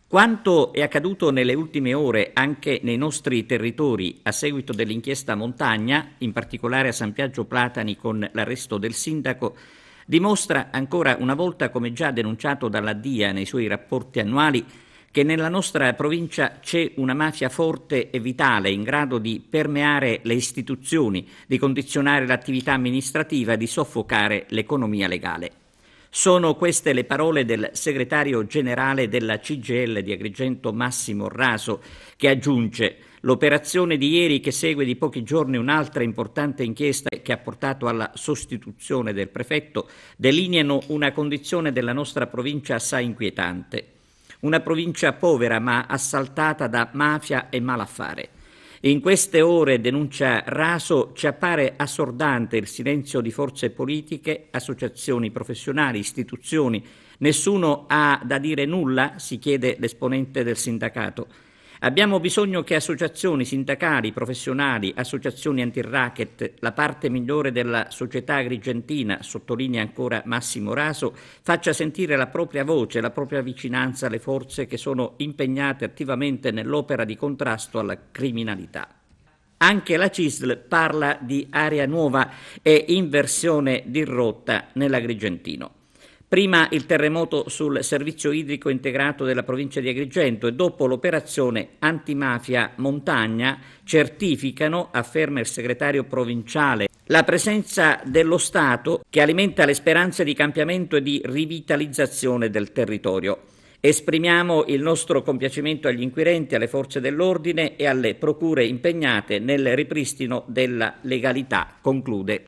Quanto è accaduto nelle ultime ore anche nei nostri territori a seguito dell'inchiesta Montagna, in particolare a San Biagio Platani con l'arresto del sindaco, dimostra ancora una volta, come già denunciato dalla DIA nei suoi rapporti annuali, che nella nostra provincia c'è una mafia forte e vitale in grado di permeare le istituzioni, di condizionare l'attività amministrativa, di soffocare l'economia legale. Sono queste le parole del segretario generale della CGIL di Agrigento Massimo Raso, che aggiunge: l'operazione di ieri, che segue di pochi giorni un'altra importante inchiesta che ha portato alla sostituzione del prefetto, delineano una condizione della nostra provincia assai inquietante. Una provincia povera ma assaltata da mafia e malaffare. In queste ore, denuncia Raso, ci appare assordante il silenzio di forze politiche, associazioni professionali, istituzioni. Nessuno ha da dire nulla? Si chiede l'esponente del sindacato. Abbiamo bisogno che associazioni sindacali, professionali, associazioni anti-racket, la parte migliore della società agrigentina, sottolinea ancora Massimo Raso, faccia sentire la propria voce, la propria vicinanza alle forze che sono impegnate attivamente nell'opera di contrasto alla criminalità. Anche la CISL parla di area nuova e inversione di rotta nell'Agrigentino. Prima il terremoto sul servizio idrico integrato della provincia di Agrigento e dopo l'operazione antimafia Montagna certificano, afferma il segretario provinciale, la presenza dello Stato che alimenta le speranze di cambiamento e di rivitalizzazione del territorio. Esprimiamo il nostro compiacimento agli inquirenti, alle forze dell'ordine e alle procure impegnate nel ripristino della legalità, conclude.